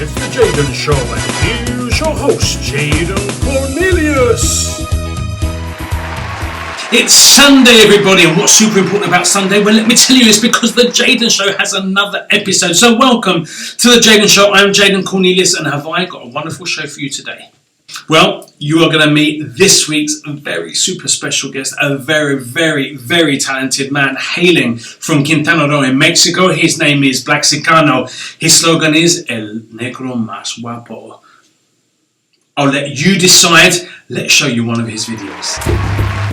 It's the Jaden Show, and here's your host, Jaden Cornelius. It's Sunday, everybody, and what's super important about Sunday? Well, let me tell you, it's because the Jaden Show has another episode. So welcome to the Jaden Show. I'm Jaden Cornelius, and have I got a wonderful show for you today? Well, you are going to meet this week's very super special guest, a very, very, very talented man hailing from Quintana Roo in Mexico. His name is Blackxicano. His slogan is El Negro Mas Guapo. I'll let you decide. Let's show you one of his videos.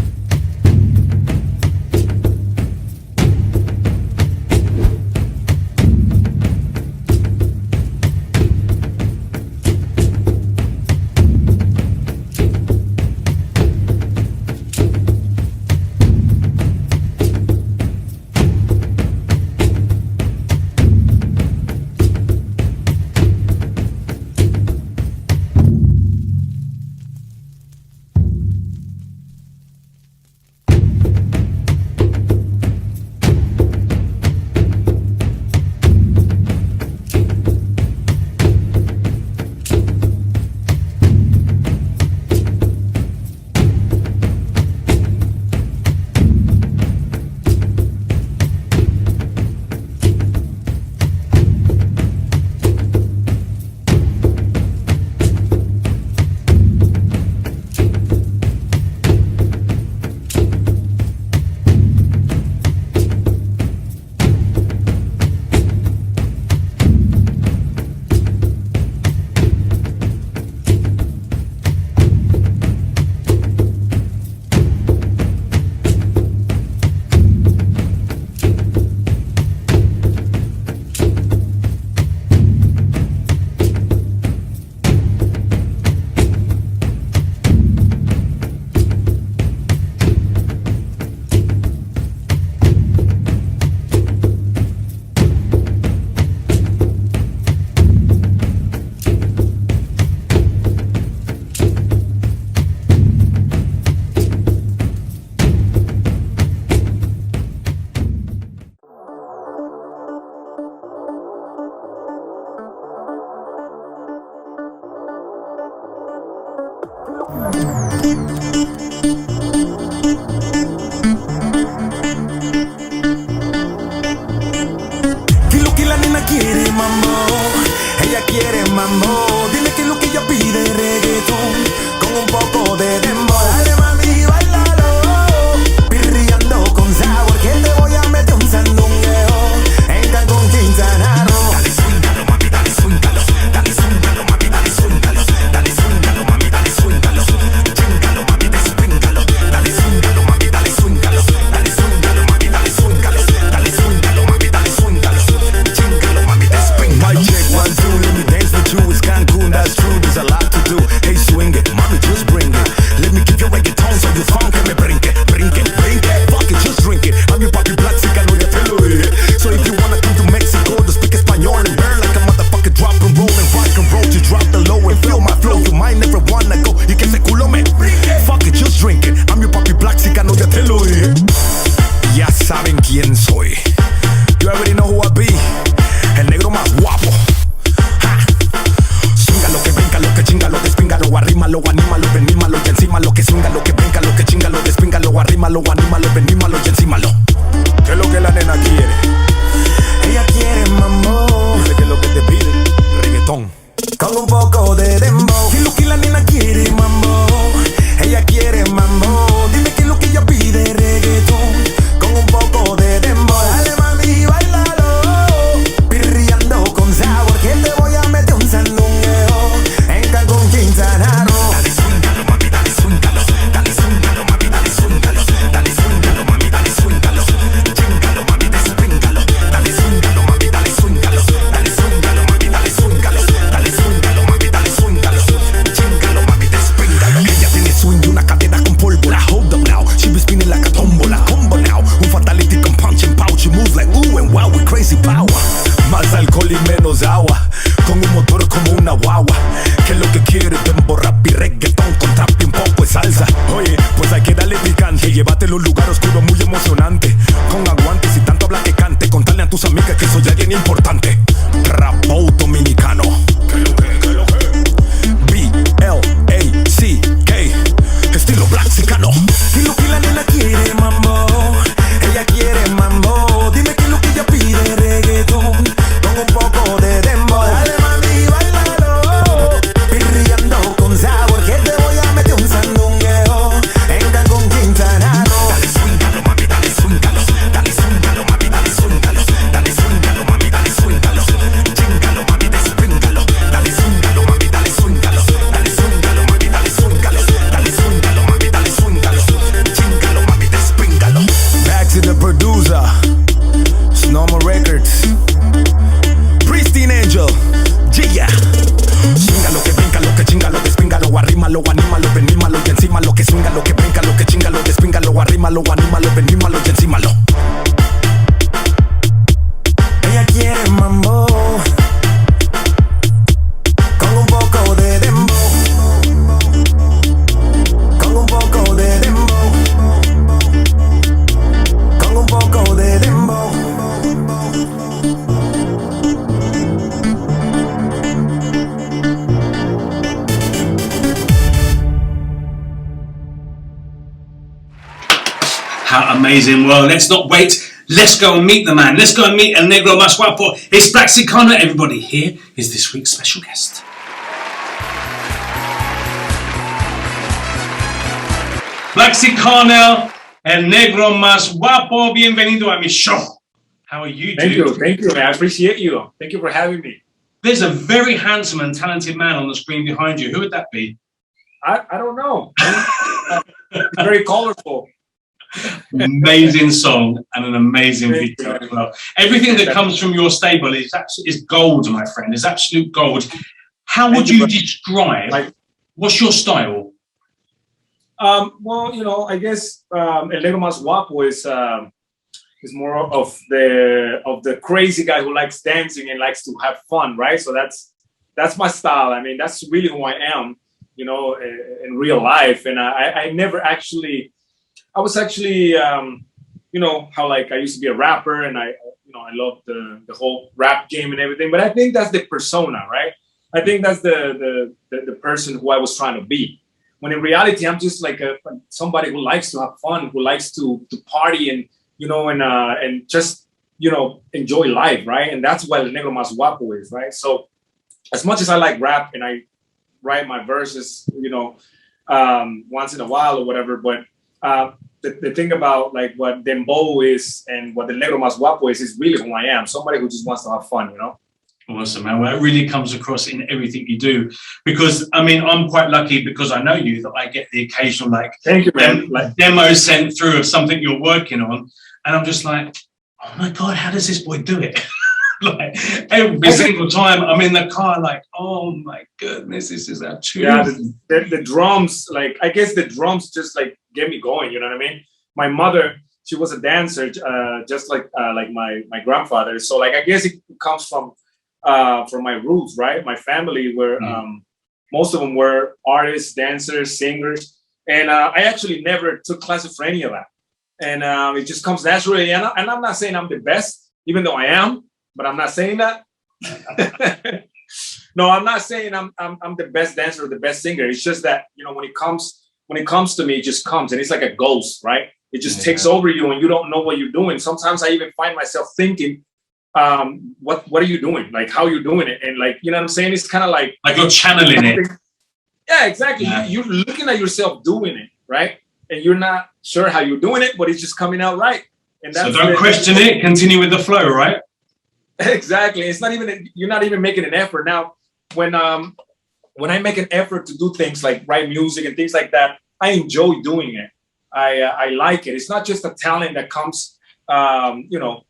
tus amigas que soy alguien importante. Rap dominicano. Blackxicano. Y lo que la nena quiere mambo, ella quiere mambo. Dime que lo que ella pide reggaetón con un poco de dembow. Dale mami, bailalo, pirriando con sabor que te voy a meter un sandungueo en Cancún, Quintana Roo. Dale swingalo mami, dale swingalo, dale swingalo mami, dale swingalo, dale swingalo mami, dale swingalo, chingalo mami, despíngalo, dale swingalo mami, dale swingalo, dale swingalo mami, dale swingalo, dale swingalo mami, dale swingalo, chingalo mami, despíngalo. Back to the producer, Snowman Records, Pristine Angel, yeah. Chingalo que brinca, lo que chingalo, despíngalo, arrímalo, anímalo, venímalo y encímalo, que swinga lo que brinca, lo que chingalo, despíngalo, arrímalo, anímalo, venímalo y encímalo. Ella quiere mambo con un poco de dembow, con un poco de dembow, con un poco de dembow. How amazing. Well, let's not wait. Let's go and meet the man. Let's go and meet El Negro Mas Guapo. It's Blackxicano. Everybody, here is this week's special guest. Blackxicano, El Negro Mas Guapo. Bienvenido a mi show. How are you, dude? Thank you, man. I appreciate you. Thank you for having me. There's a very handsome and talented man on the screen behind you. Who would that be? I don't know. Very colorful. Amazing song and an amazing video as well. Everything that comes from your stable is gold, my friend. It's absolute gold. How would you describe? What's your style? Well, you know, I guess El Negro Mas Guapo is more of the crazy guy who likes dancing and likes to have fun, right? So that's my style. I mean, that's really who I am, you know, in real life. And I was actually, you know, how like I used to be a rapper and I love the whole rap game and everything. But I think that's the persona, right? I think that's the person who I was trying to be. When in reality, I'm just like somebody who likes to have fun, who likes to party and, you know, and just, you know, enjoy life, right? And that's what El Negro Mas Guapo is, right? So as much as I like rap and I write my verses, you know, once in a while or whatever, but the thing about like what Dembow is and what the Negro Mas Guapo is really who I am. Somebody who just wants to have fun, you know? Awesome, man. Well, it really comes across in everything you do. Because, I mean, I'm quite lucky because I know you that I get the occasional, like, thank you, man. Demo sent through of something you're working on. And I'm just like, oh my God, how does this boy do it? Like every single time I'm in the car, like, oh my goodness, this is our tune. Yeah, the drums, like, I guess the drums just like get me going, you know what I mean? My mother, she was a dancer, just like my grandfather. So like, I guess it comes from my roots, right? My family were, most of them were artists, dancers, singers. And I actually never took classes for any of that. And it just comes naturally. And I'm not saying I'm the best, even though I am, but I'm not saying that. No, I'm not saying I'm the best dancer or the best singer. It's just that, you know, when it comes to me, it just comes and it's like a ghost, right? It just takes over you and you don't know what you're doing. Sometimes I even find myself thinking, what are you doing? Like, how are you doing it? And like, you know what I'm saying? It's kind of like you're channeling it. Yeah, exactly. Yeah. You're looking at yourself doing it, right? And you're not sure how you're doing it, but it's just coming out right. And that's so don't question it. Continue with the flow, right? Exactly. It's not even, you're not even making an effort. Now, when I make an effort to do things like write music and things like that, I enjoy doing it. I like it. It's not just a talent that comes, you know,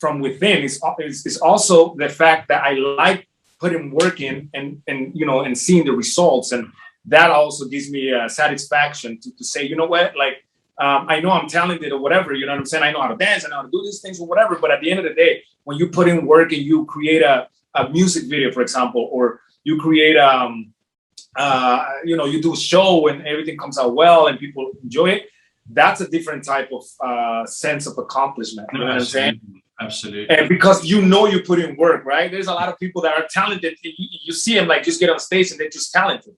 from within. It's also the fact that I like putting work in and you know, and seeing the results. And that also gives me satisfaction to say, you know what, like, I know I'm talented or whatever, you know what I'm saying? I know how to dance, I know how to do these things or whatever. But at the end of the day, when you put in work and you create a music video, for example, or you create, you know, you do a show and everything comes out well and people enjoy it, that's a different type of sense of accomplishment. You know what I'm saying? Absolutely. And because you know you put in work, right? There's a lot of people that are talented. You see them like just get on stage and they're just talented.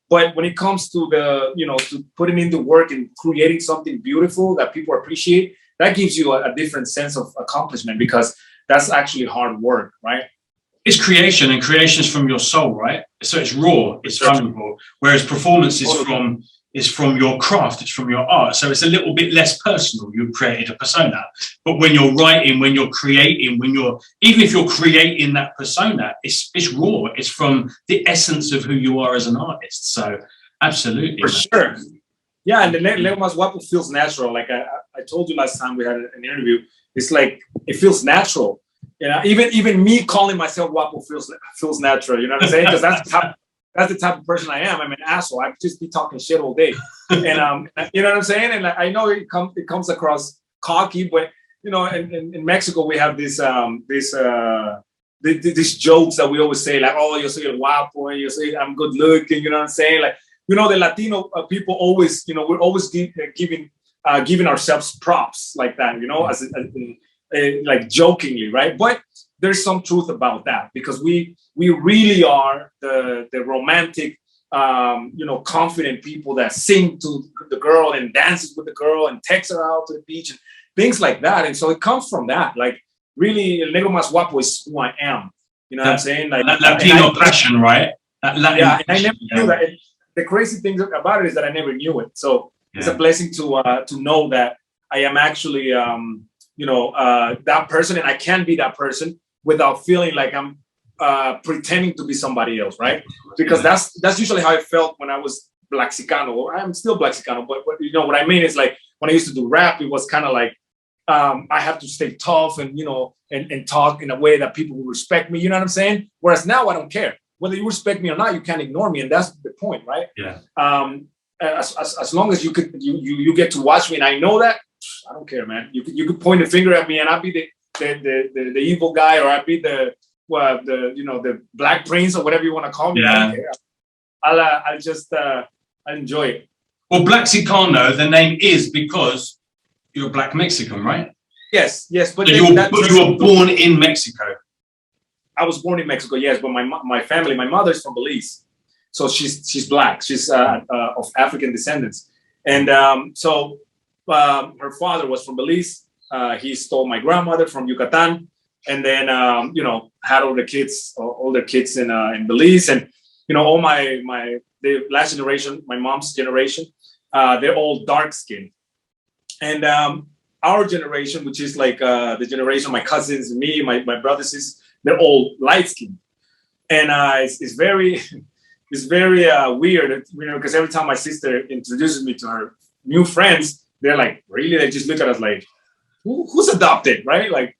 But when it comes to to putting into work and creating something beautiful that people appreciate, that gives you a different sense of accomplishment, because that's actually hard work, right? It's creation, and creation is from your soul, right? So it's raw, it's vulnerable. Whereas performance is from your craft, it's from your art. So it's a little bit less personal. You've created a persona. But when you're writing, when you're creating, even if you're creating that persona, it's raw. It's from the essence of who you are as an artist. So absolutely. For sure. Yeah, and the Negro Mas Guapo feels natural. Like I told you last time we had an interview, it's like it feels natural. You know, even me calling myself Guapo feels natural. You know what I'm saying? Because that's the type of person I am. I'm an asshole. I just be talking shit all day, and you know what I'm saying. And I know it comes across cocky, but you know, in Mexico we have these jokes that we always say, like, oh, yo soy el guapo, and you say I'm good looking. You know what I'm saying? Like, you know, the Latino people always, you know, we're always giving ourselves props like that. You know, as like jokingly, right? But there's some truth about that, because we really are the romantic, you know, confident people that sing to the girl and dances with the girl and takes her out to the beach and things like that. And so it comes from that. Like, really, El Negro Mas Guapo is who I am. You know what I'm saying? Like that Latino passion, right? That Latin yeah, and I never knew that. The crazy thing about it is that I never knew it. So it's a blessing to know that I am actually that person, and I can be that person without feeling like I'm pretending to be somebody else, right? Because that's usually how I felt when I was Blackxicano. I'm still Blackxicano, but you know what I mean is, like, when I used to do rap, it was kind of like I have to stay tough and, you know, and talk in a way that people will respect me. You know what I'm saying? Whereas now I don't care whether you respect me or not. You can't ignore me, and that's the point, right? Yeah. As long as you get to watch me, and I know that, I don't care, man. You could point a finger at me, and I'll be the evil guy, or I'll be the Black Prince, or whatever you want to call me. Yeah. I don't care. I'll just I enjoy it. Well, Blackxicano, the name is because you're a Black Mexican, right? Yes. But so you were born in Mexico. I was born in Mexico, yes, but my family, my mother is from Belize, so she's Black. She's of African descendants, and so her father was from Belize. He stole my grandmother from Yucatan, and then had all their kids in Belize, and you know, all the last generation, my mom's generation, they're all dark skinned, and our generation, which is like the generation of my cousins and me, my brothers, they're all light skinned, and it's very weird, you know, because every time my sister introduces me to her new friends, they're like, really? They just look at us like, who's adopted, right? Like,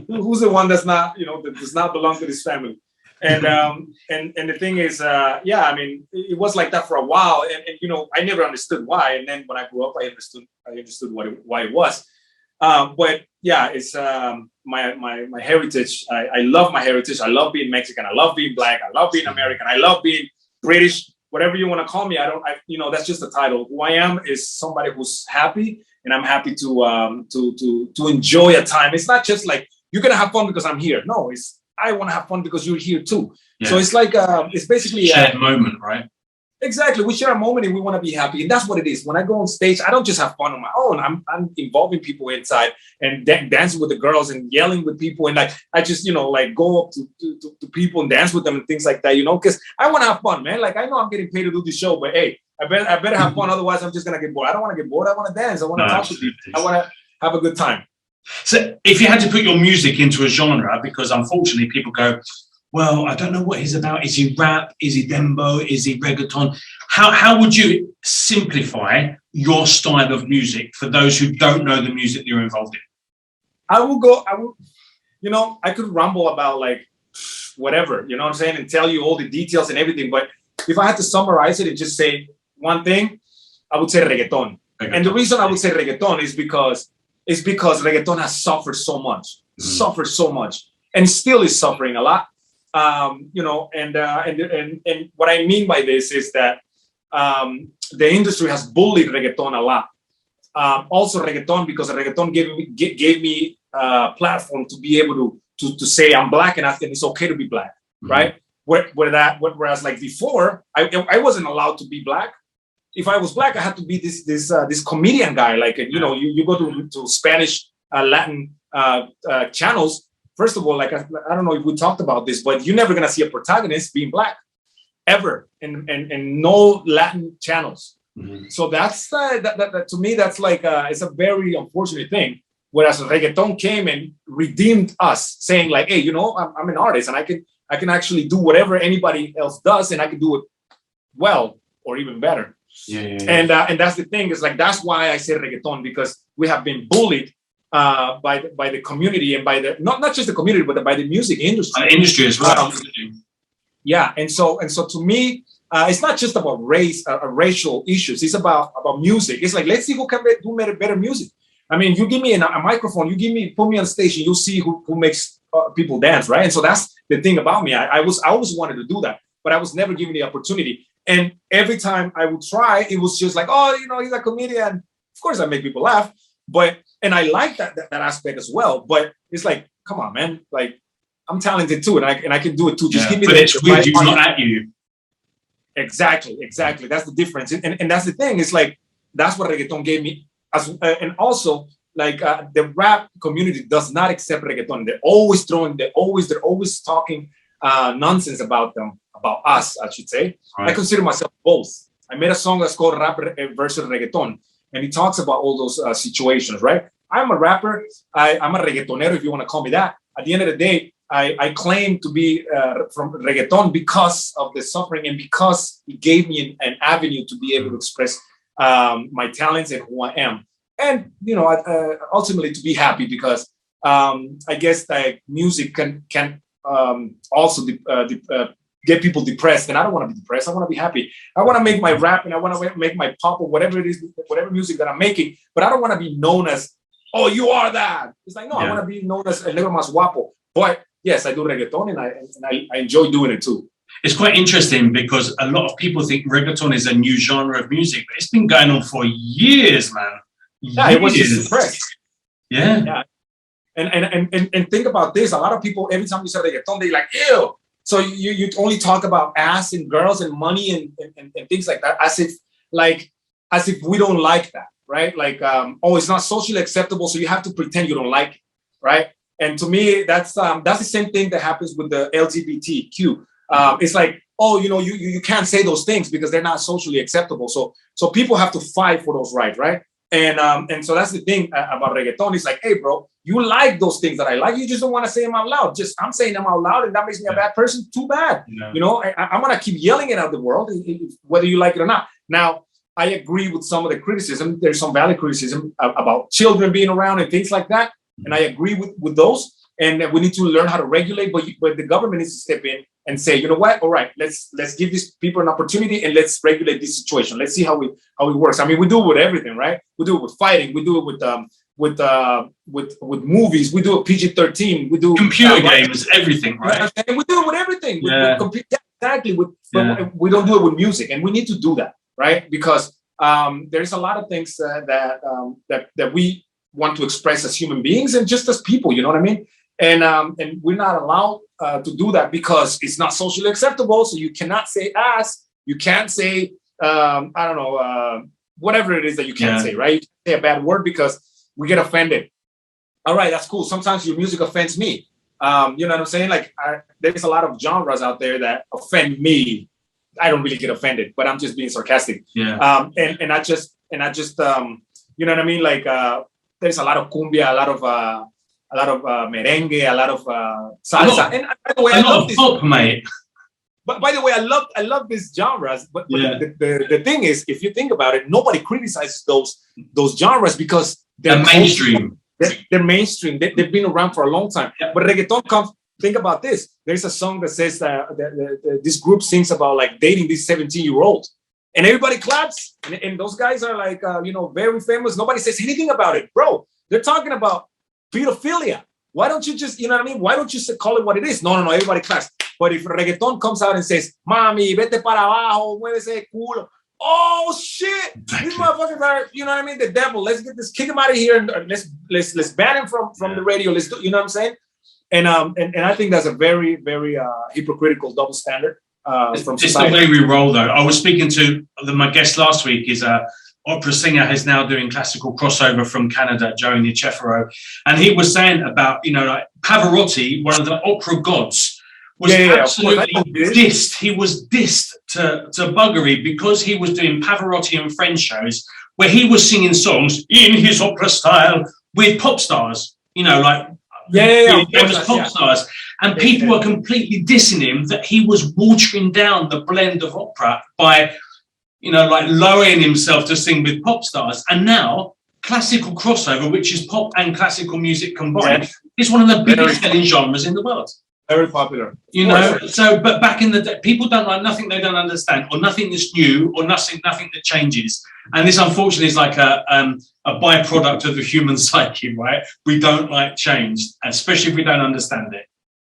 who's the one that's not, you know, that does not belong to this family? And the thing is, I mean, it was like that for a while, and you know, I never understood why. And then when I grew up, I understood why it was. But yeah, it's my heritage. I love my heritage. I love being Mexican. I love being Black. I love being American. I love being British. Whatever you want to call me, you know, that's just a title. Who I am is somebody who's happy, and I'm happy to enjoy a time. It's not just like, you're gonna have fun because I'm here. No, it's, I want to have fun because you're here too. Yeah. So it's like it's basically a shared moment, right? Exactly. We share a moment and we want to be happy, and that's what it is. When I go on stage, I don't just have fun on my own. I'm involving people inside and dancing with the girls and yelling with people, and like I just, you know, like go up to people and dance with them and things like that, you know, because I want to have fun, man. Like, I know I'm getting paid to do this show, but hey, I better have fun. Otherwise, I'm just gonna get bored. I don't want to get bored. I want to dance. I want to talk to people. I want to have a good time. So if you had to put your music into a genre, because unfortunately people go, well, I don't know what he's about. Is he rap? Is he dembo? Is he reggaeton? How would you simplify your style of music for those who don't know the music you're involved in? I would, you know, I could ramble about like whatever, you know what I'm saying, and tell you all the details and everything. But if I had to summarize it and just say one thing, I would say reggaeton. And the reason I would say reggaeton is because reggaeton has suffered so much, and still is suffering a lot. You know, and what I mean by this is that the industry has bullied reggaeton a lot. Also reggaeton, because reggaeton gave me a platform to be able to say I'm Black, and it's okay to be Black, right? Whereas like before, I wasn't allowed to be black. If I was black, I had to be this comedian guy. Like, you know, you go to Spanish Latin channels. First of all, like I don't know if we talked about this, but you're never gonna see a protagonist being black ever in no Latin channels. Mm-hmm. So that's that to me, that's like it's a very unfortunate thing. Whereas reggaeton came and redeemed us, saying like, hey, you know, I'm an artist and I can actually do whatever anybody else does, and I can do it well or even better. Yeah. And that's the thing, is like, that's why I say reggaeton, because we have been bullied by the community, and by the not just the community, but by the music industry. Industry as well. Yeah, and so to me, it's not just about race or racial issues. It's about music. It's like, let's see who can do better music. I mean, you give me a microphone, put me on stage, and you'll see who makes people dance, right? And so that's the thing about me. I always wanted to do that, but I was never given the opportunity. And every time I would try, it was just like, oh, you know, he's a comedian. Of course, I make people laugh, and I like that aspect as well. But it's like, come on, man, like, I'm talented too, and I can do it too. Just give me it's with you, not at you. Exactly. That's the difference, and that's the thing. It's like, that's what reggaeton gave me. And also, like, the rap community does not accept reggaeton. They're always talking nonsense about us, I should say. Right. I consider myself both. I made a song that's called Rap versus Reggaeton, and it talks about all those situations, right? I'm a rapper. I'm a reggaetonero, if you want to call me that. At the end of the day, I claim to be from reggaeton because of the suffering, and because it gave me an avenue to be able to express my talents and who I am, and you know, ultimately to be happy, because I guess that music can also get people depressed, and I don't want to be depressed. I want to be happy. I want to make my rap, and I want to make my pop, or whatever it is, whatever music that I'm making, but I don't want to be known as, oh, you are that. It's like, no, I want to be known as El Negro Mas Guapo. But yes, I do reggaeton, and I enjoy doing it too. It's quite interesting, because a lot of people think reggaeton is a new genre of music, but it's been going on for years, man. Yeah, it was just suppressed. Yeah. And think about this. A lot of people, every time you say reggaeton, they're like, ew. So you only talk about ass and girls and money and things like that, as if we don't like that, right? Like, oh, it's not socially acceptable, so you have to pretend you don't like it, right? And to me, that's the same thing that happens with the LGBTQ. It's like, oh, you know, you can't say those things because they're not socially acceptable. So people have to fight for those rights, right? And so that's the thing about reggaeton. It's like, hey, bro, you like those things that I like. You just don't want to say them out loud. Just, I'm saying them out loud, and that makes me a bad person. Too bad. Yeah. You know, I'm going to keep yelling it out the world, whether you like it or not. Now, I agree with some of the criticism. There's some valid criticism about children being around and things like that. And I agree with those. And we need to learn how to regulate, but the government needs to step in and say, you know what? All right, let's give these people an opportunity, and let's regulate this situation. Let's see how it works. I mean, we do it with everything, right? We do it with fighting. We do it with movies. We do it PG-13. We do computer games, everything, right? And we do it with everything. Yeah. Exactly. But we don't do it with music, and we need to do that, right? Because there's a lot of things that we want to express as human beings and just as people. You know what I mean? And we're not allowed to do that because it's not socially acceptable. So you cannot say ass. You can't say, I don't know, whatever it is that you can't say, right? You can't say a bad word because we get offended. All right, that's cool. Sometimes your music offends me. You know what I'm saying? Like, there's a lot of genres out there that offend me. I don't really get offended, but I'm just being sarcastic. Yeah. And I just, you know what I mean? Like, there's a lot of cumbia, a lot of merengue, a lot of salsa, and by the way, I love this, pop, mate. But by the way, I love these genres. But the thing is, if you think about it, nobody criticizes those genres because they're mainstream. They're mainstream. They've been around for a long time. Yeah. But reggaeton comes. Think about this. There's a song that says that this group sings about like dating this 17-year-old, and everybody claps. And those guys are like, very famous. Nobody says anything about it, bro. They're talking about pedophilia. Why don't you just, you know what I mean? Why don't you call it what it is? No, everybody claps. But if reggaeton comes out and says, mami, vete para abajo, muévese culo. Oh shit! Exactly. These motherfuckers are, you know what I mean? The devil. Let's kick him out of here, and let's ban him from the radio. Let's do, you know what I'm saying? And I think that's a very, very hypocritical double standard from It's society. the way we roll, though. I was speaking to my guest last week. Is opera singer who's now doing classical crossover from Canada, Joey Niceforo, and he was saying about like Pavarotti, one of the opera gods, was absolutely dissed. He was dissed to buggery because he was doing Pavarotti and French shows where he was singing songs in his opera style with pop stars, like famous pop stars. And people were completely dissing him that he was watering down the blend of opera by, like lowering himself to sing with pop stars. And now classical crossover, which is pop and classical music combined, is one of the biggest selling genres in the world. Very popular. So, but back in the day, people don't like nothing they don't understand, or nothing that's new, or nothing that changes. And this, unfortunately, is like a byproduct of the human psyche, right? We don't like change, especially if we don't understand it.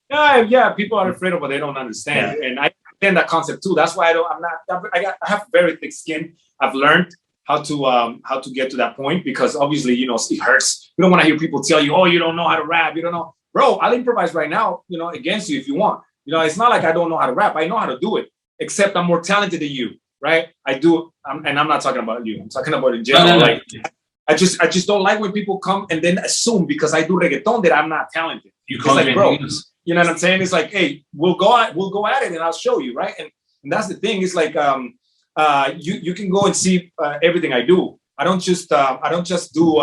Yeah, people are afraid of what they don't understand, and I understand that concept too. That's why I have very thick skin. I've learned how to get to that point because obviously, it hurts. You don't want to hear people tell you, "Oh, you don't know how to rap. You don't know." Bro, I'll improvise right now, against you if you want. It's not like I don't know how to rap. I know how to do it, except I'm more talented than you, right? I do, and I'm not talking about you. I'm talking about in general. No. I just don't like when people come and then assume because I do reggaeton that I'm not talented. You can't like, bro, you know what I'm saying? It's like, hey, we'll go at it and I'll show you, right? And that's the thing. It's like you can go and see everything I do. I don't just do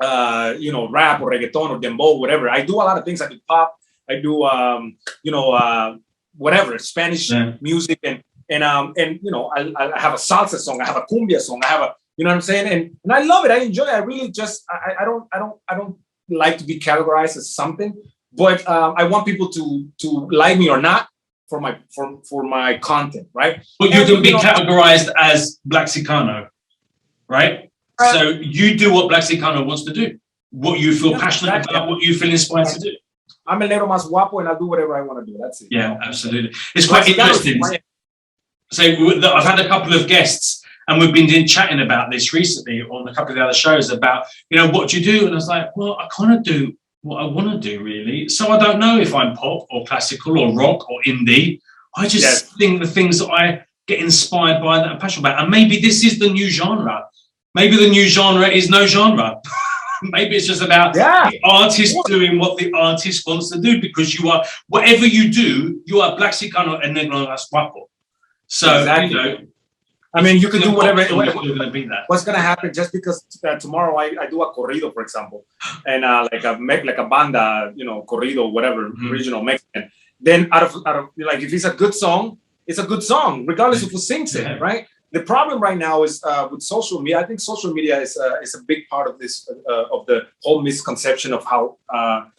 rap or reggaeton or dembow, whatever. I do a lot of things. I do pop. I do whatever Spanish music and I have a salsa song. I have a cumbia song. I have a what I'm saying, and I love it. I enjoy it. I really just I don't like to be categorized as something, but I want people to like me or not for my content, right? But you can be categorized as Blackxicano, right? So you do what Blackxicano wants to do, what you feel passionate about, what you feel inspired to do. I'm a Negro Mas Guapo and I'll do whatever I want to do. That's it. Yeah, absolutely. It's quite interesting. So I've had a couple of guests and we've been chatting about this recently on a couple of the other shows about, what do you do? And I was like, well, I kind of do what I want to do, really. So I don't know if I'm pop or classical or rock or indie. I just think the things that I get inspired by that I'm passionate about. And maybe this is the new genre. Maybe the new genre is no genre. Maybe it's just about the artist doing what the artist wants to do, because you are, whatever you do, you are Blackxicano and Negro Mas Guapo. So, I mean, you can do whatever. What's going to happen just because tomorrow I do a corrido, for example, and like a banda, corrido, whatever, regional Mexican. Then out of like, if it's a good song, it's a good song, regardless of who sings it, right? The problem right now is with social media. I think social media is a big part of this, of the whole misconception of how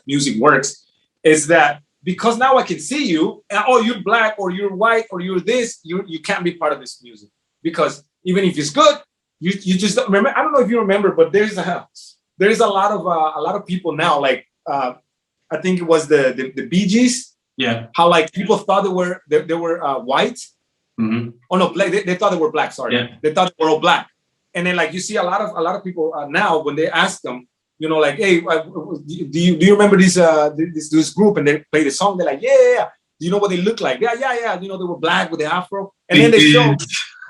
music works, is that because now I can see you, and you're black or you're white or you're this, you can't be part of this music. Because even if it's good, you just don't remember. I don't know if you remember, but there's a lot of people now. Like I think it was the Bee Gees. Yeah. How like people thought they were white. Mm-hmm. Oh no, black. They thought they were black. Sorry, they thought they were all black. And then like you see a lot of people now when they ask them, like, hey, do you remember this group? And they play the song. They're like, yeah. Do you know what they look like? Yeah. They were black with the afro. And then they show.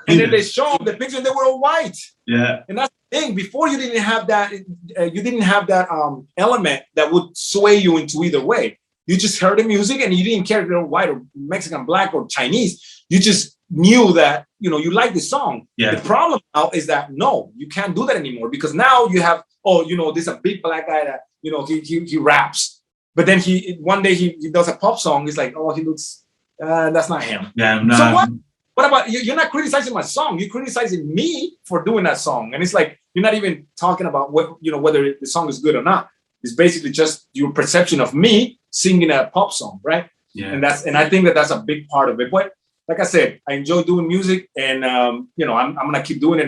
And then they show the picture, and they were all white. Yeah. And that's the thing. Before you didn't have that. You didn't have that element that would sway you into either way. You just heard the music, and you didn't care if they were white or Mexican, black or Chinese. You just knew that you like the song. Yeah. The problem now is that no, you can't do that anymore, because now you have there's a big black guy that he raps, but then one day he does a pop song. It's like, he looks that's not him. Yeah. No. So what? What about you? You're not criticizing my song. You're criticizing me for doing that song, and it's like you're not even talking about whether the song is good or not. It's basically just your perception of me singing a pop song, right? Yeah. And I think that's a big part of it. But like I said, I enjoy doing music, and I'm gonna keep doing it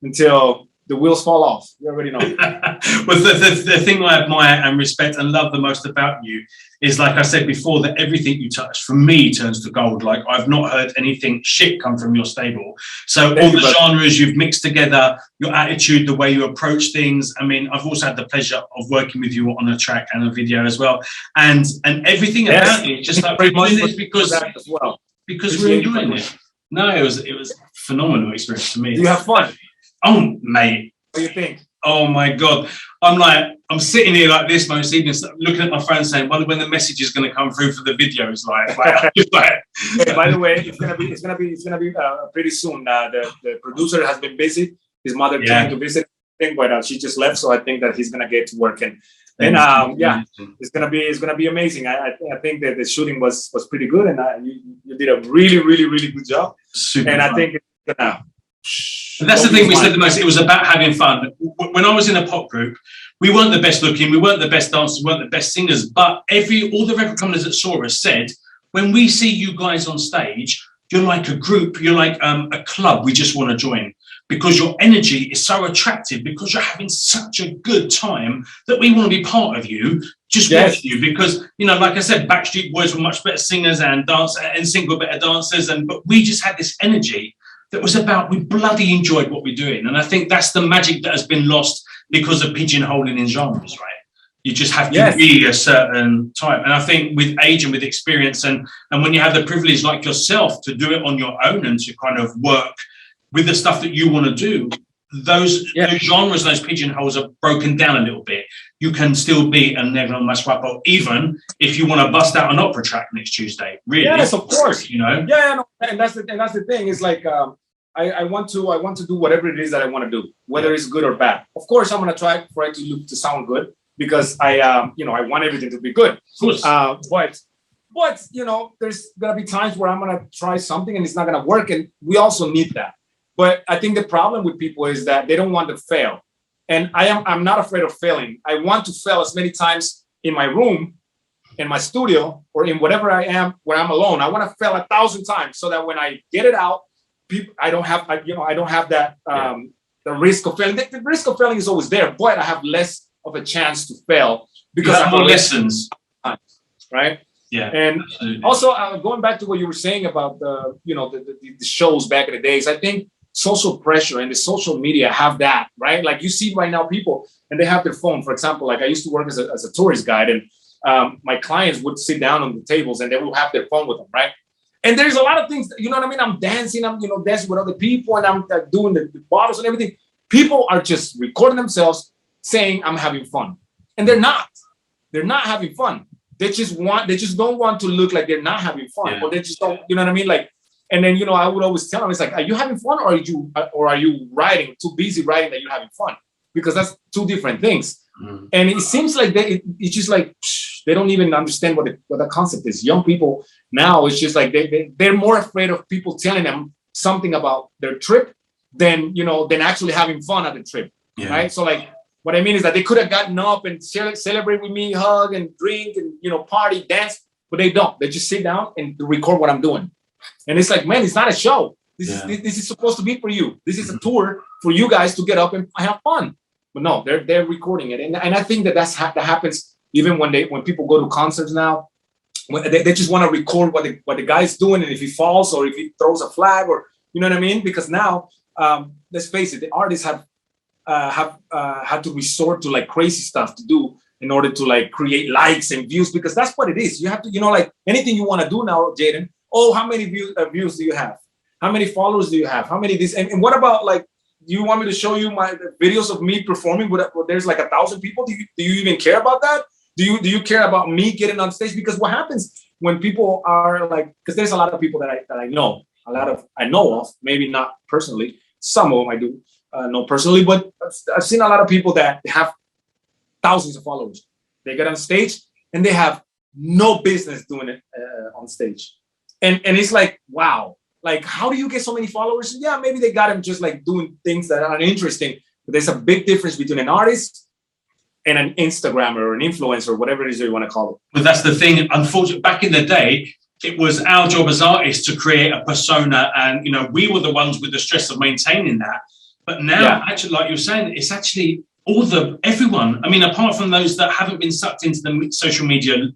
until the wheels fall off. You already know. Well, the thing I admire and respect and love the most about you is, like I said before, that everything you touch, for me, turns to gold. Like, I've not heard anything shit come from your stable. So all the genres you've mixed together, your attitude, the way you approach things. I mean, I've also had the pleasure of working with you on a track and a video as well. And everything about it, just like doing this because we're enjoying it. No, it was a phenomenal experience for me. Do you have fun? Oh, mate. What do you think? Oh my God. I'm sitting here like this most evenings, looking at my phone saying, wonder when the message is going to come through for the videos. Hey, by the way, it's gonna be pretty soon. The producer has been busy. His mother came to visit, but she just left. So I think that he's gonna get to work and it's gonna be amazing. I think that the shooting was pretty good, and you did a really, really, really good job. Super and fun. I think it's gonna. And that's the thing we said the most. It was about having fun. When I was in a pop group, we weren't the best looking, we weren't the best dancers, we weren't the best singers. But all the record companies that saw us said, when we see you guys on stage, you're like a group, you're like a club. We just want to join because your energy is so attractive, because you're having such a good time that we want to be part of you. Just watch you because, like I said, Backstreet Boys were much better singers and NSYNC were better dancers, but we just had this energy that was about, we bloody enjoyed what we're doing. And I think that's the magic that has been lost because of pigeonholing in genres, right? You just have to be a certain type. And I think with age and with experience and when you have the privilege like yourself to do it on your own and to kind of work with the stuff that you want to do, those genres, those pigeonholes are broken down a little bit. You can still be a Negro Mas Guapo, even if you want to bust out an opera track next Tuesday. Really? Yes, of course. Yeah, no, and that's the thing. It's like I want to do whatever it is that I want to do, whether it's good or bad. Of course, I'm gonna try for it to sound good because I want everything to be good. Of course. But there's gonna be times where I'm gonna try something and it's not gonna work, and we also need that. But I think the problem with people is that they don't want to fail. And I'm not afraid of failing. I want to fail as many times in my room, in my studio, or in whatever I am where I'm alone. I want to fail 1,000 times so that when I get it out, I don't have that the risk of failing. The risk of failing is always there, but I have less of a chance to fail because I have more lessons, right? Yeah. And absolutely. Also going back to what you were saying about the shows back in the days, I think social pressure and the social media have that, right? Like you see right now people and they have their phone. For example, like I used to work as a tourist guide, and my clients would sit down on the tables and they will have their phone with them, right? And there's a lot of things, you know what I mean? I'm dancing, dancing with other people, and I'm doing the bottles and everything. People are just recording themselves saying I'm having fun, and they're not. They're not having fun. They just don't want to look like they're not having fun, or they just don't. You know what I mean? Like, and then I would always tell them, it's like, are you having fun, or are you writing? Too busy writing that you're having fun, because that's two different things. Mm. And it seems like it's just like they don't even understand what the concept is. Young people now, it's just like they're more afraid of people telling them something about their trip than actually having fun at the trip, right? So like, what I mean is that they could have gotten up and celebrate with me, hug and drink and party, dance, but they don't. They just sit down and record what I'm doing, and it's like, man, it's not a show. This is supposed to be for you. This is a tour for you guys to get up and have fun. But no, they're recording it, and I think that that happens even when people go to concerts now. When they just want to record what the guy's doing, and if he falls or if he throws a flag, or you know what I mean? Because now, let's face it, the artists have had to resort to like crazy stuff to do in order to like create likes and views, because that's what it is. You have to, like anything you want to do now, Jaden. Oh, how many views do you have? How many followers do you have? How many this? And what about like? Do you want me to show you my videos of me performing with there's like 1,000 people? Do you even care about that? Do you care about me getting on stage? Because what happens when people are like, because there's a lot of people that I know, I know of, maybe not personally. Some of them I do know personally, but I've seen a lot of people that have thousands of followers. They get on stage and they have no business doing it on stage. And it's like, wow. Like, how do you get so many followers? Yeah, maybe they got them just like doing things that are interesting. But there's a big difference between an artist and an Instagrammer or an influencer, whatever it is that you want to call it. But that's the thing. Unfortunately, back in the day, it was our job as artists to create a persona. And, we were the ones with the stress of maintaining that. But now, actually, like you're saying, it's actually everyone. I mean, apart from those that haven't been sucked into the social media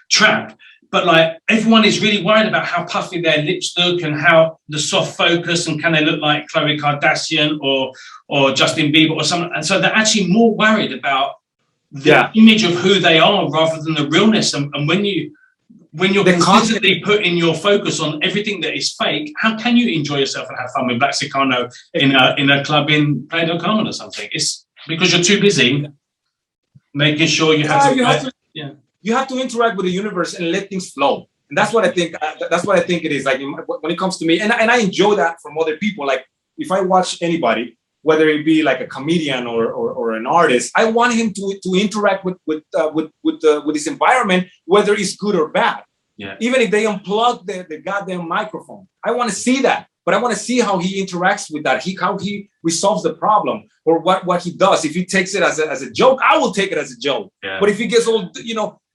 trap, but like everyone is really worried about how puffy their lips look and how the soft focus and can they look like Khloe Kardashian or Justin Bieber or someone. And so they're actually more worried about the image of who they are rather than the realness. And when you're constantly putting your focus on everything that is fake, how can you enjoy yourself and have fun with Blackxicano in a club in Playa del Carmen or something? It's because you're too busy making sure you have to. You have to interact with the universe and let things flow, and that's what I think. That's what I think it is. Like when it comes to me, and I enjoy that from other people. Like if I watch anybody, whether it be like a comedian or an artist, I want him to interact with his environment, whether it's good or bad. Yeah. Even if they unplug the goddamn microphone, I want to see that. But I want to see how he interacts with that. How he resolves the problem or what he does. If he takes it as a joke, I will take it as a joke. Yeah. But if he gets all,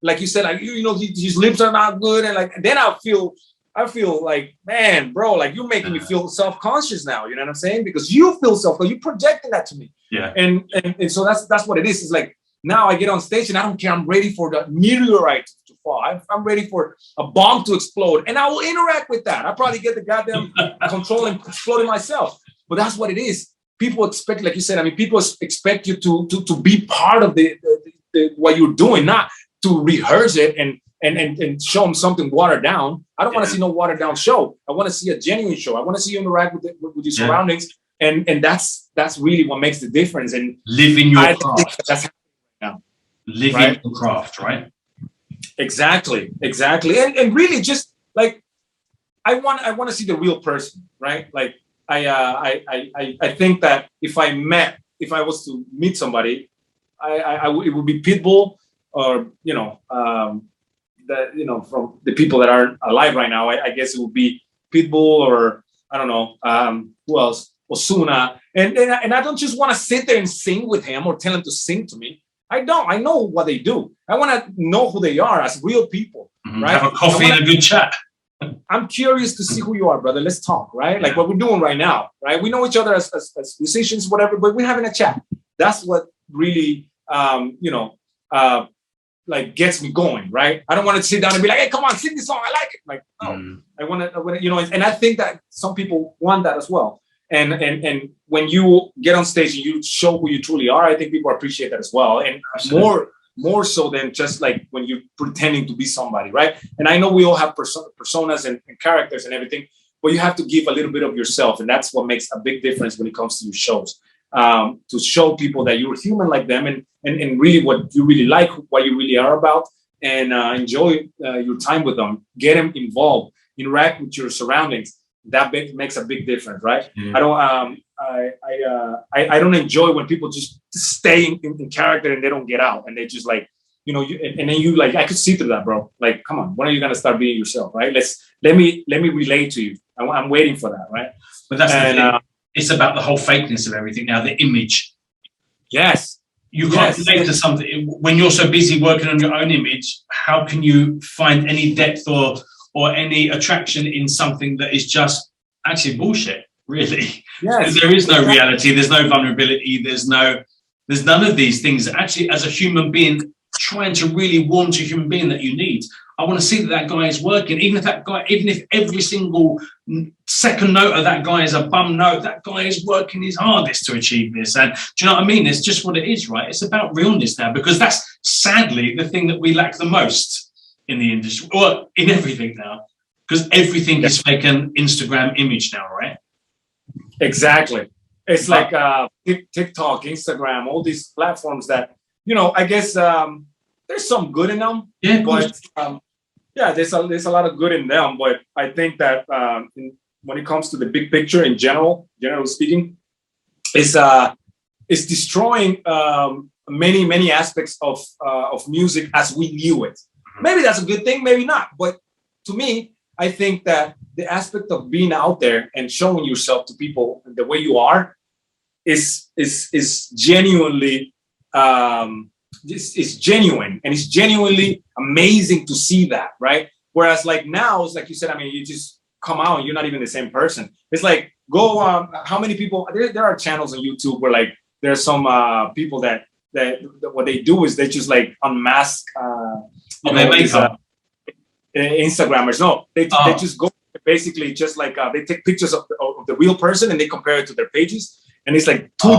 like you said, like his lips are not good, and like then I feel like, man, bro, like you're making me feel self-conscious now. You know what I'm saying? Because you feel self-conscious, you're projecting that to me. Yeah. And so that's what it is. It's like now I get on stage and I don't care. I'm ready for the meteorite to fall. I'm ready for a bomb to explode, and I will interact with that. I'll probably get the goddamn control and explode it myself. But that's what it is. People expect, like you said, I mean, people expect you to be part of the what you're doing, not to rehearse it and show them something watered down. I don't want to see no watered down show. I want to see a genuine show. I want to see you interact with your surroundings, and that's really what makes the difference. And living your craft. That's now. Living your craft, right? Exactly. And really just like I want to see the real person, right? Like I think that if I was to meet somebody, it would be Pitbull or from the people that aren't alive right now. I guess it would be Pitbull or I don't know who else, Ozuna, and I don't just want to sit there and sing with him or tell him to sing to me. I know what they do. I want to know who they are as real people, right? Have a coffee and a good chat. I'm curious to see who you are, brother. Let's talk, right? Like what we're doing right now, right? We know each other as musicians, whatever, but we're having a chat. That's what really, like gets me going, right? I don't want to sit down and be like, hey, come on, sing this song. I like it. Like, no, I want to, and I think that some people want that as well. And when you get on stage and you show who you truly are, I think people appreciate that as well. And more so than just like when you're pretending to be somebody, right? And I know we all have personas and characters and everything, but you have to give a little bit of yourself. And that's what makes a big difference when it comes to your shows. To show people that you're human like them and really what you really like, what you really are about, and enjoy your time with them, get them involved, interact with your surroundings. That makes a big difference, right? Yeah. I don't enjoy when people just stay in character and they don't get out and they just like, and then you like, I could see through that, bro. Like, come on, when are you gonna start being yourself, right? Let me relate to you. I'm waiting for that, right? But that's the thing. It's about the whole fakeness of everything now, the image. Yes. You can't relate to something when you're so busy working on your own image. How can you find any depth or any attraction in something that is just actually bullshit, really? Yes. There is no reality, there's no vulnerability, there's none of these things. Actually, as a human being, trying to really warm to a human being that you need, I want to see that guy is working. Even if every single second note of that guy is a bum note, that guy is working his hardest to achieve this. And do you know what I mean? It's just what it is, right? It's about realness now, because that's sadly the thing that we lack the most in the industry, or in everything now, because everything is fake an Instagram image now, right? Exactly. It's like TikTok, Instagram, all these platforms that, I guess there's some good in them. Yeah, but there's a lot of good in them. But I think that when it comes to the big picture in generally speaking, it's destroying many aspects of music as we knew it. Maybe that's a good thing, maybe not. But to me, I think that the aspect of being out there and showing yourself to people the way you are is genuinely it's genuine, and it's genuinely amazing to see that, right? Whereas like now, it's like you said, I mean, you just come out and you're not even the same person. It's like go. How many people? There are channels on YouTube where like there's some people that what they do is they just like unmask. Instagrammers. No, they just go basically just like they take pictures of the real person and they compare it to their pages, and it's like two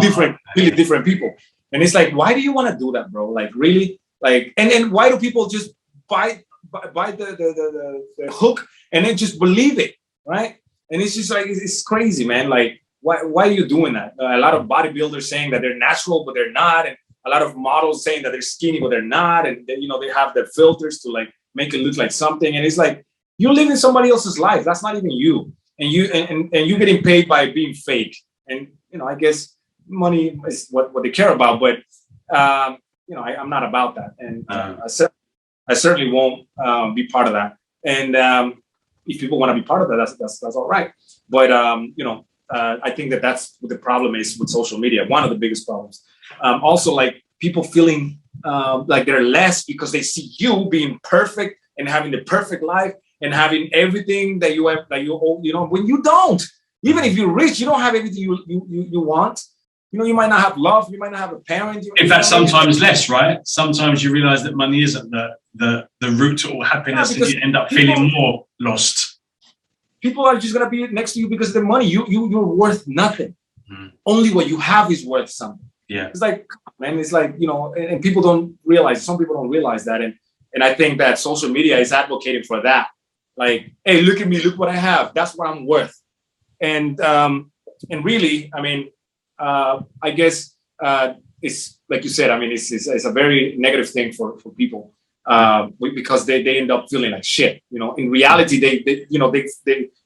really different people. And it's like, why do you want to do that, bro? Like really, like, and why do people just buy the hook and then just believe it, right? And it's just like it's crazy, man. Like, why are you doing that? A lot of bodybuilders saying that they're natural, but they're not, and a lot of models saying that they're skinny, but they're not, and they have their filters to like make it look like something. And it's like you're living somebody else's life. That's not even you, and you're getting paid by being fake. And I guess money is what they care about, but I'm not about that, and I certainly won't be part of that. And if people want to be part of that, that's all right. But I think that's what the problem is with social media. One of the biggest problems. Also, like people feeling like they're less because they see you being perfect and having the perfect life and having everything that you have, when you don't. Even if you're rich, you don't have everything you want. You might not have love. You might not have a parent. In fact, sometimes less, right? Sometimes you realize that money isn't the root to all happiness, and you end up feeling more lost. People are just gonna be next to you because of the money. You're worth nothing. Only what you have is worth something. Yeah, it's like, man, it's like and people don't realize. Some people don't realize that, and I think that social media is advocating for that. Like, hey, look at me, look what I have. That's what I'm worth. And really, I mean, I guess it's like you said. I mean, it's a very negative thing for people because they end up feeling like shit. In reality, they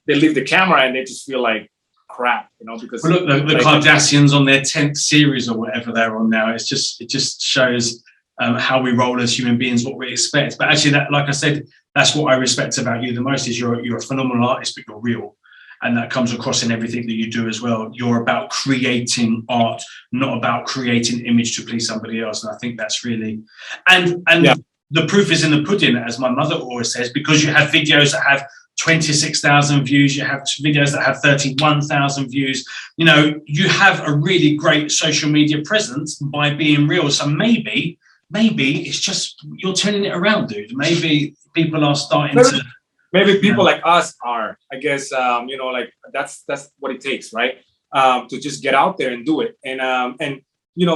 leave the camera and they just feel like crap. Because look, the Kardashians on their 10th series or whatever they're on now. It just shows how we roll as human beings, what we expect. But actually, that, like I said, that's what I respect about you the most. Is you're a phenomenal artist, but you're real. And that comes across in everything that you do as well. You're about creating art, not about creating image to please somebody else. And I think that's really, and yeah. The proof is in the pudding, as my mother always says, because you have videos that have 26,000 views, you have videos that have 31,000 views. You have a really great social media presence by being real. So maybe it's just you're turning it around, dude. Maybe people are starting to. Maybe people like us are, I guess, like that's what it takes, right? To just get out there and do it, and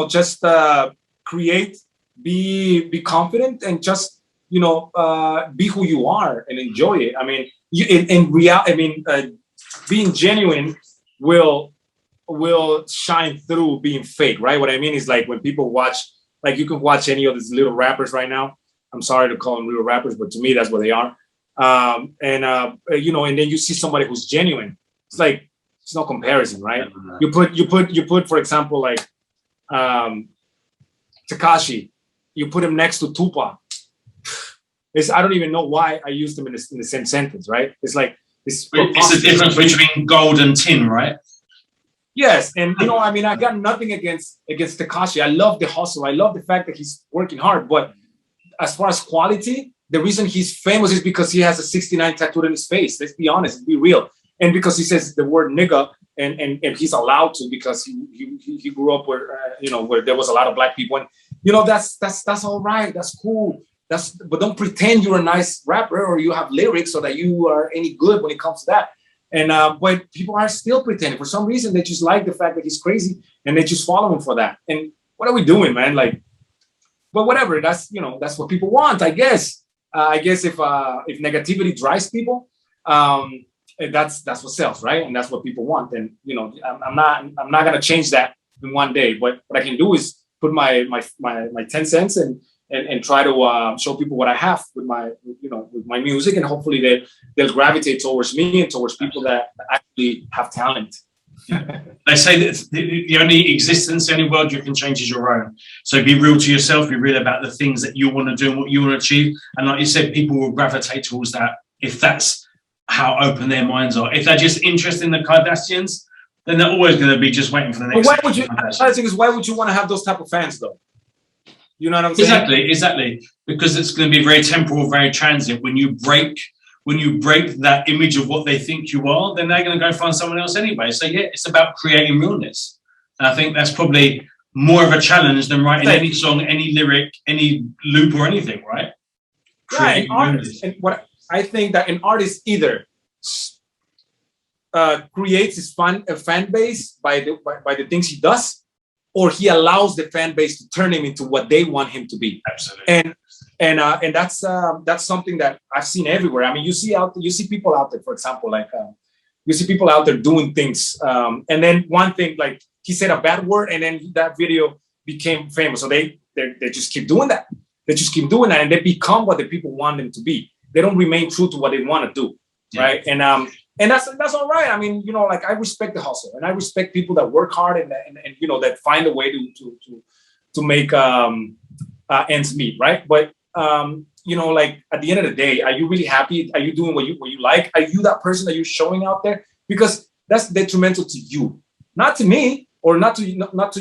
just create, be confident, and just be who you are and enjoy it. I mean, being genuine will shine through being fake, right? What I mean is like when people watch, like you can watch any of these little rappers right now. I'm sorry to call them little rappers, but to me that's what they are. And then you see somebody who's genuine. It's like it's no comparison, right? You put for example like Tekashi, you put him next to Tupac. I don't even know why I used them in the same sentence, right? It's like it's the difference between gold and tin, right? Yes, and I got nothing against Tekashi. I love the hustle. I love the fact that he's working hard, but as far as quality, the reason he's famous is because he has a 69 tattooed on his face. Let's be honest, let's be real. And because he says the word nigga, and he's allowed to because he grew up where where there was a lot of black people. And that's all right. That's cool. But don't pretend you're a nice rapper or you have lyrics or that you are any good when it comes to that. And but people are still pretending. For some reason, they just like the fact that he's crazy and they just follow him for that. And what are we doing, man? Like, but whatever. That's what people want, I guess. I guess if negativity drives people, that's what sells, right? And that's what people want. And I'm not gonna change that in one day. But what I can do is put my 10 cents and try to show people what I have with my music, and hopefully they'll gravitate towards me and towards people that actually have talent. They say that the only existence, the only world you can change is your own. So be real to yourself, be real about the things that you want to do and what you want to achieve. And like you said, people will gravitate towards that if that's how open their minds are. If they're just interested in the Kardashians, then they're always going to be just waiting for the next. Why would you want to have those type of fans though? You know what I'm saying? Exactly. Because it's going to be very temporal, very transient. When you break, when you break that image of what they think you are, then they're going to go find someone else anyway. So yeah, it's about creating realness. And I think that's probably more of a challenge than writing any song, any lyric, any loop or anything, right? Yeah, and what I think that an artist either creates his fan base by the things he does, or he allows the fan base to turn him into what they want him to be. Absolutely. And that's something that I've seen everywhere. I mean, you see people out there, for example, like you see people out there doing things, and then one thing, like he said a bad word, and then that video became famous. So they just keep doing that. They just keep doing that, and they become what the people want them to be. They don't remain true to what they want to do, right? And that's all right. I mean, you know, like I respect the hustle, and I respect people that work hard and you know, that find a way to make ends meet, right? But you know, like at the end of the day, are you really happy? Are you doing what you like? Are you that person that you're showing out there? Because that's detrimental to you, not to me, or not to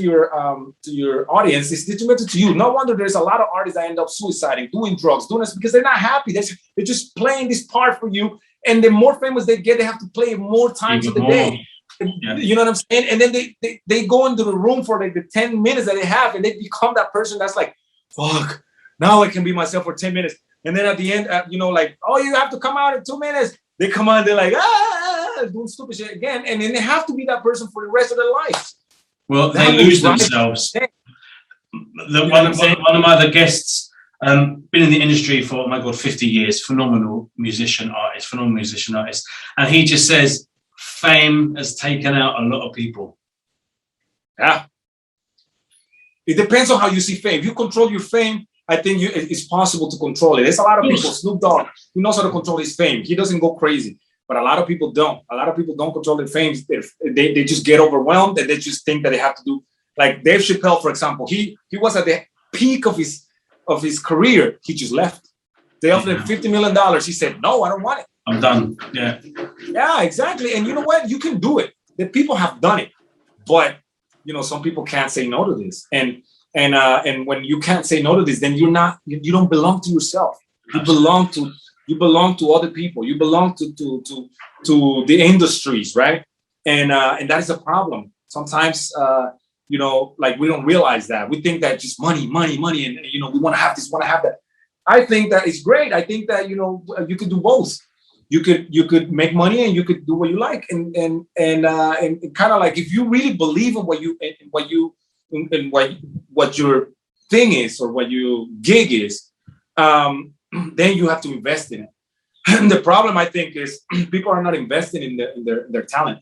your audience. It's detrimental to you. No wonder there's a lot of artists that end up suiciding, doing drugs, doing this because they're not happy. They're just playing this part for you. And the more famous they get, they have to play it more times of the day. Yeah. You know what I'm saying? And then they go into the room for like the 10 minutes that they have, and they become that person that's like, fuck, now I can be myself for 10 minutes. And then at the end, you know, like, oh, you have to come out in 2 minutes. They come out, they're like, doing stupid shit again. And then they have to be that person for the rest of their lives. Well, they lose themselves. One of my other guests, been in the industry for, oh my God, 50 years, phenomenal musician artist. And he just says, fame has taken out a lot of people. Yeah. It depends on how you see fame. If you control your fame, I think it's possible to control it. There's a lot of people, Snoop Dogg, he knows how to control his fame. He doesn't go crazy. But a lot of people don't. A lot of people don't control their fame. They just get overwhelmed, and they just think that they have to do. Like Dave Chappelle, for example, he was at the peak of his career. He just left. They offered him $50 million. He said, "No, I don't want it. I'm done." Yeah. Yeah, exactly. And you know what? You can do it. The people have done it, but you know, some people can't say no to this. And when you can't say no to this, then you don't belong to yourself. You belong to other people. You belong to the industries, right? And that is a problem. Sometimes, you know, like we don't realize that. We think that just money, and you know, we want to have this, want to have that. I think that it's great. I think that, you know, you could do both. You could make money and you could do what you like, and kind of like if you really believe in what your thing is or what your gig is. Then you have to invest in it. And the problem, I think, is people are not investing in their talent.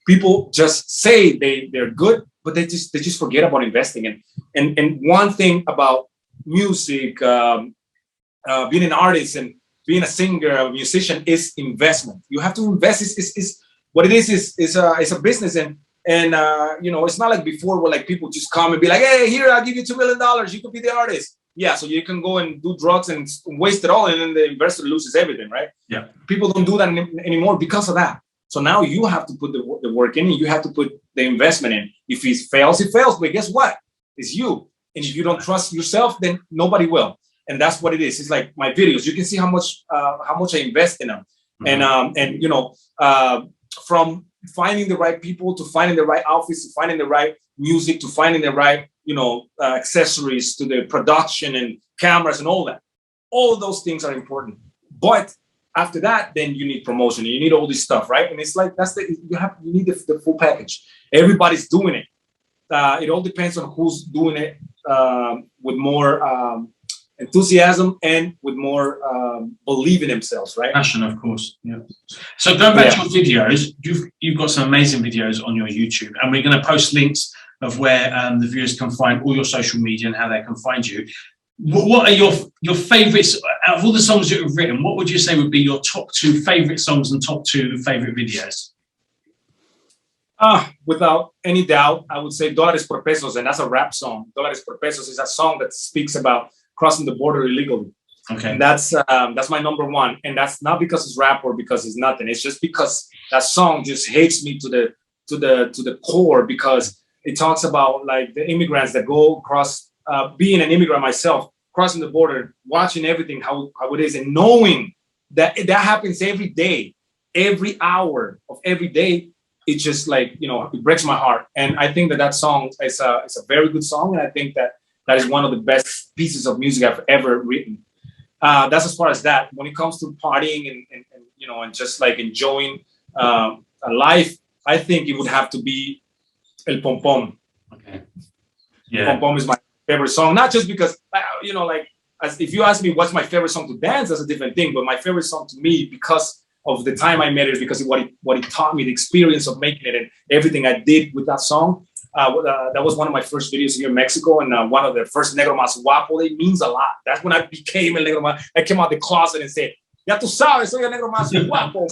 People just say they're good, but they just forget about investing. And one thing about music, being an artist and being a singer, a musician, is investment. You have to invest. Is what it is a business, and you know, it's not like before where like people just come and be like, hey, here, I'll give you $2 million. You could be the artist. Yeah, so you can go and do drugs and waste it all, and then the investor loses everything, right? Yeah. People don't do that anymore because of that. So now you have to put the work in, and you have to put the investment in. If it fails, it fails. But guess what? It's you. And if you don't trust yourself, then nobody will. And that's what it is. It's like my videos. You can see how much I invest in them, and you know, from finding the right people to finding the right outfits to finding the right music to finding the right, you know, accessories to the production and cameras and all that. All of those things are important. But after that, then you need promotion. You need all this stuff, right? And it's like you need the full package. Everybody's doing it. It all depends on who's doing it with more enthusiasm and with more belief in themselves, right? Passion, of course. Yeah. So going back to your videos, you've got some amazing videos on your YouTube, and we're going to post links of where the viewers can find all your social media and how they can find you. What are your favorites out of all the songs that you've written? What would you say would be your top 2 favorite songs and top 2 favorite videos? Without any doubt, I would say Dólares por Pesos, and that's a rap song. Dólares por Pesos is a song that speaks about crossing the border illegally. Okay, and that's my number 1, and that's not because it's rap or because it's nothing. It's just because that song just hits me to the core, because it talks about like the immigrants that go across. Being an immigrant myself, crossing the border, watching everything how it is, and knowing that happens every day, every hour of every day. It's just like, you know, it breaks my heart. And I think that song is a very good song. And I think that is one of the best pieces of music I've ever written. That's as far as that. When it comes to partying and you know, and just like enjoying a life, I think it would have to be El Pom Pom. Okay. Yeah. Pom Pom is my favorite song, not just because, you know, like, if you ask me what's my favorite song to dance, that's a different thing. But my favorite song to me, because of the time I made it, because of what it taught me, the experience of making it, and everything I did with that song. That was one of my first videos here in Mexico, and one of the first Negro Mas Guapo. It means a lot. That's when I became a Negro Mas. I came out the closet and said, "Ya tú sabes, soy el Negro Mas Guapo."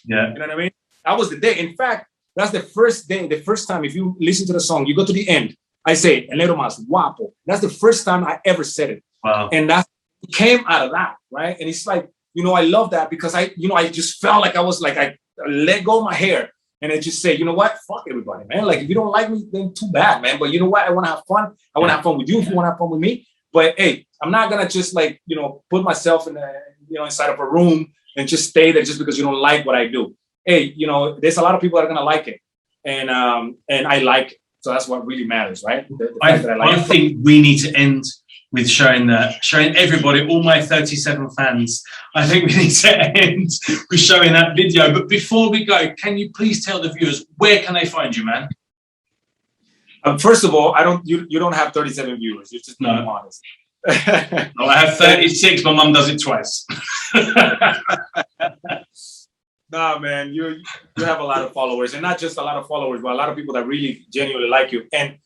Yeah. You know what I mean? That was the day. In fact, that's the first day, the first time. If you listen to the song, you go to the end. I say El Negro Mas Guapo. That's the first time I ever said it. Wow. And that came out of that, right? And it's like, you know, I love that because I just felt like I was like, I let go of my hair and I just say, you know what? Fuck everybody, man. Like, if you don't like me, then too bad, man. But you know what? I want to have fun. I want to have fun with you if you want to have fun with me. But hey, I'm not going to just like, you know, put myself in inside of a room and just stay there just because you don't like what I do. Hey, you know, there's a lot of people that are going to like it. And I like it. So that's what really matters, right? I think we need to end with showing everybody, all my 37 fans, I think we need to end with showing that video. But before we go, can you please tell the viewers, where can they find you, man? First of all, you don't have 37 viewers. You're just being honest. No, I have 36. My mum does it twice. Nah, man, you have a lot of followers, and not just a lot of followers, but a lot of people that really genuinely like you. And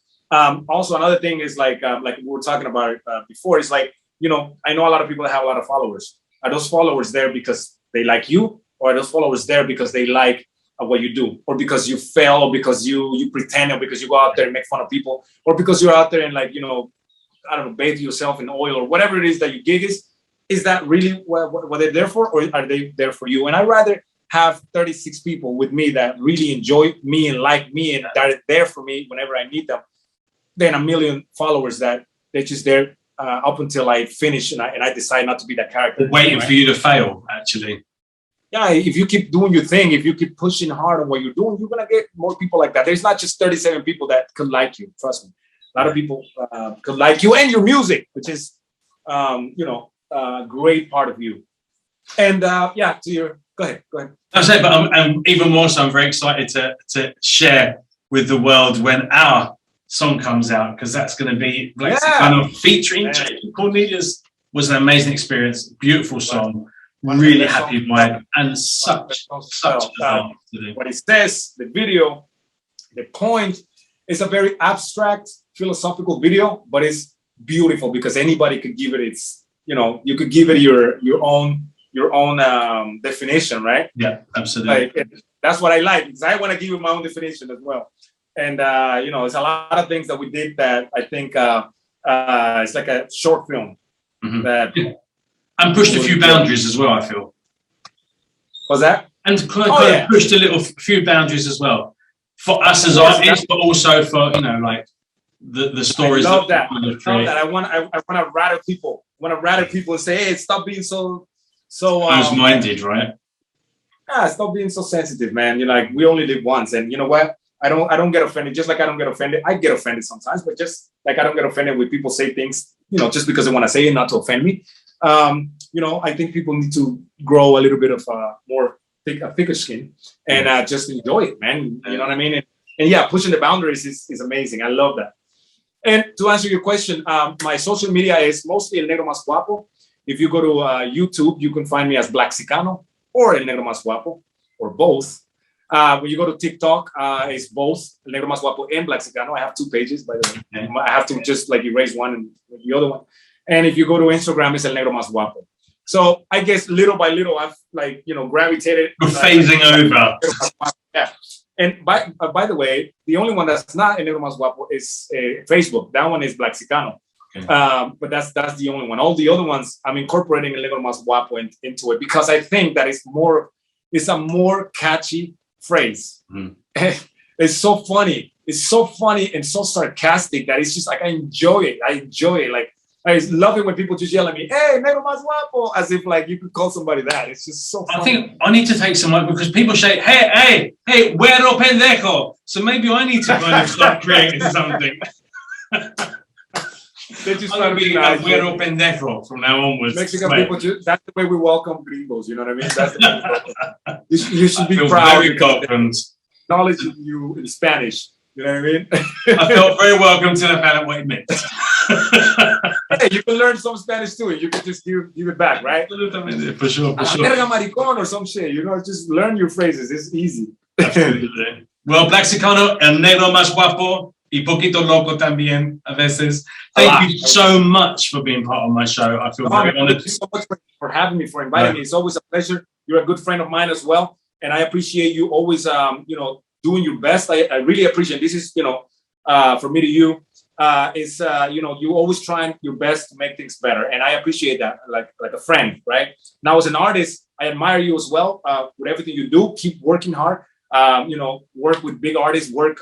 also another thing is like we were talking about before, is like, you know, I know a lot of people that have a lot of followers. Are those followers there because they like you, or are those followers there because they like what you do, or because you fail, or because you pretend, or because you go out there and make fun of people, or because you're out there and, like, you know, I don't know, bathe yourself in oil or whatever it is that your gig is? Is that really what they're there for, or are they there for you? And I'd rather have 36 people with me that really enjoy me and like me and that are there for me whenever I need them, than a million followers that they're just there up until I finish and I decide not to be that character. Waiting for you to fail, actually. Yeah, if you keep doing your thing, if you keep pushing hard on what you're doing, you're going to get more people like that. There's not just 37 people that could like you. Trust me. A lot of people could like you and your music, which is, you know, a great part of you. And yeah, go ahead. That's it, but I'm even more so, I'm very excited to share with the world when our song comes out, because that's going to be Blackxicano featuring Jaden Cornelius. Was an amazing experience, beautiful song, really happy by it, and such what it says, the video, the point is a very abstract, philosophical video, but it's beautiful because anybody could give it its, you know, you could give it your own definition, right? Yeah, absolutely. Like, that's what I like, because I want to give it my own definition as well. And you know, there's a lot of things that we did that I think it's like a short film that and pushed a few boundaries as well, I feel. Was that? And kind of pushed a few boundaries as well for us as artists, but also for, you know, like the stories. I love that. I want to rattle people. And say, hey, stop being so close-minded, right? Yeah, stop being so sensitive, man. You know, like, we only live once, and you know what? I don't get offended. Just like I don't get offended, I get offended sometimes, but just like I don't get offended when people say things, you know, just because they want to say it, not to offend me. You know, I think people need to grow a little bit of thicker skin and just enjoy it, man. You know what I mean? And yeah, pushing the boundaries is amazing. I love that. And to answer your question, my social media is mostly El Negro Mas Guapo. If you go to YouTube, you can find me as Blackxicano or El Negro Mas Guapo, or both. When you go to TikTok, it's both El Negro Mas Guapo and Blackxicano. I have 2 pages, by the way. I have to just like erase one and the other one. And if you go to Instagram, it's El Negro Mas Guapo. So I guess little by little, I've, like, you know, gravitated. We're phasing over. Yeah. And by the way, the only one that's not El Negro Mas Guapo is Facebook. That one is Blackxicano. Okay. But that's the only one. All the other ones, I'm incorporating El Negro Mas Guapo into it because I think that it's a more catchy phrase. It's so funny. It's so funny and so sarcastic that it's just like I enjoy it. Like, I love it when people just yell at me, "Hey, Negro Mas Guapo," as if like you could call somebody that. It's just so funny. I think I need to take some because people say, hey, güero pendejo. So maybe I need to kind of start creating something. They just I'm try going to to be be nice. güero pendejo from now onwards. Mexican people, that's the way we welcome gringos. You know what I mean? That's the way we welcome. You should be I feel proud. very welcomed. Acknowledging you in Spanish. You know what I mean? I felt very welcome till I found out what it meant. Hey, you can learn some Spanish too. You can just give it back, right? For sure. Verga maricón or some shit. You know, just learn your phrases. It's easy. Absolutely. Well, Blackxicano, el negro más guapo y poquito loco también a veces. Thank you so much for being part of my show. I feel very honored. Thank you so much for having me, for inviting me. It's always a pleasure. You're a good friend of mine as well, and I appreciate you always, doing your best. I really appreciate it. This is, for me to you, you always trying your best to make things better, and I appreciate that, like a friend, right? Now, as an artist, I admire you as well with everything you do. Keep working hard. Work with big artists, work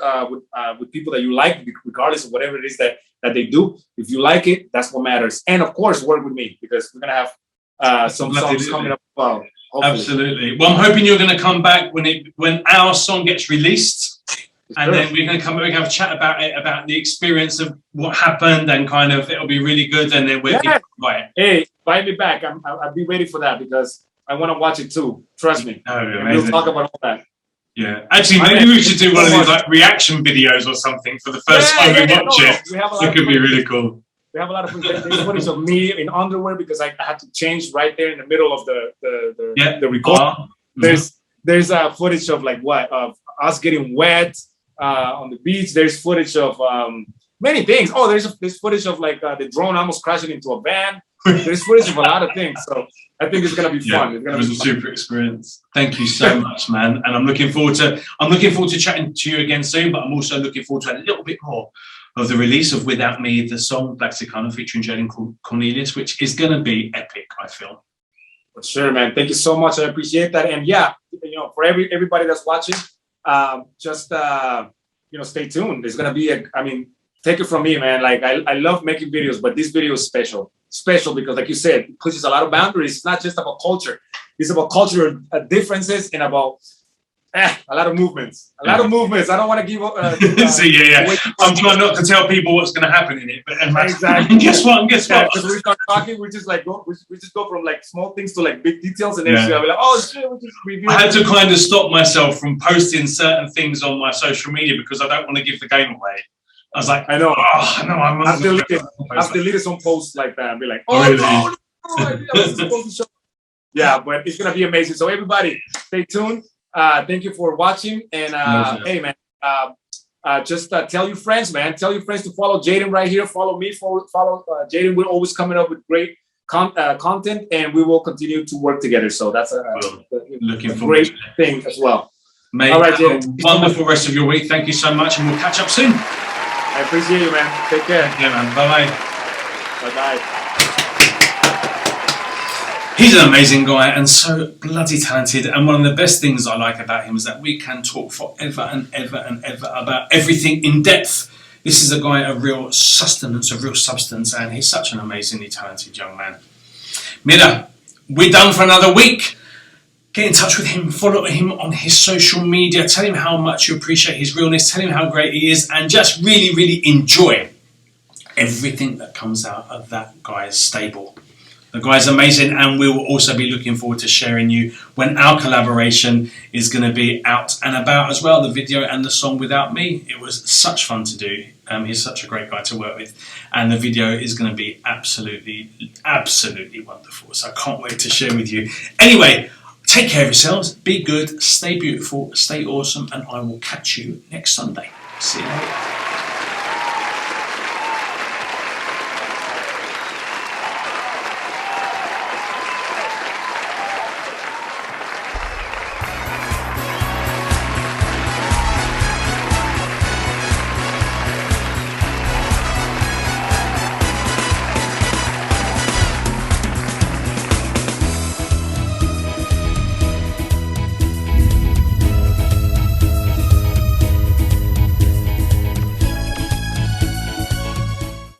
with people that you like, regardless of whatever it is that they do. If you like it, that's what matters. And of course, work with me because we're gonna have some songs coming up. Absolutely. Well, I'm hoping you're going to come back when our song gets released, and then we're going to have a chat about it, about the experience of what happened, and kind of it'll be really good. And then we'll right. Hey, invite me back. I'll be ready for that because I want to watch it too. Trust me. Oh, we'll talk about all that. Yeah, actually, maybe we should do one of these like reaction videos or something for the first time we watch it. It could be really cool. We have a lot of footage of me in underwear because I had to change right there in the middle of the record. There's footage of of us getting wet on the beach. There's footage of many things. Oh, there's footage of the drone almost crashing into a van. There's footage of a lot of things. So I think it's gonna be fun. It was a super experience. Thank you so much, man. And I'm looking forward to chatting to you again soon. But I'm also looking forward to a little bit more of the release of Without Me, the song Blackxicano featuring Jaden Cornelius, which is going to be epic, I feel. For sure, man. Thank you so much. I appreciate that. And yeah, for everybody that's watching, just stay tuned. There's going to be take it from me, man. Like I love making videos, but this video is special because like you said, it pushes a lot of boundaries. It's not just about culture. It's about cultural differences and about a lot of movements. I don't want to give up. I'm trying not to tell people what's going to happen in it. But exactly. Guess what? Because we start talking, we just go from small things to big details, and then we're like, oh shit, we just review. I had to kind of stop myself from posting certain things on my social media because I don't want to give the game away. I was like, I know. Oh, no, I've deleted some posts like that and be like, oh, really? No, I wasn't supposed to show. Yeah, but it's gonna be amazing. So everybody, stay tuned. Thank you for watching. And hey, man, just tell your friends, man. Tell your friends to follow Jaden right here. Follow me. Follow Jaden. We're always coming up with great content, and we will continue to work together. So that's a great thing as well. Mate, all right, Jaden. Wonderful rest of your week. Thank you so much, and we'll catch up soon. I appreciate you, man. Take care. Yeah, man. Bye-bye. Bye-bye. He's an amazing guy and so bloody talented. And one of the best things I like about him is that we can talk forever and ever and ever about everything in depth. This is a guy of real sustenance, of real substance, and he's such an amazingly talented young man. Mira, we're done for another week. Get in touch with him, follow him on his social media, tell him how much you appreciate his realness, tell him how great he is, and just really, really enjoy everything that comes out of that guy's stable. The guy's amazing, and we will also be looking forward to sharing you when our collaboration is going to be out and about as well, the video and the song Without Me. It was such fun to do. He's such a great guy to work with, and the video is going to be absolutely, absolutely wonderful. So I can't wait to share with you. Anyway, take care of yourselves, be good, stay beautiful, stay awesome, and I will catch you next Sunday. See you later.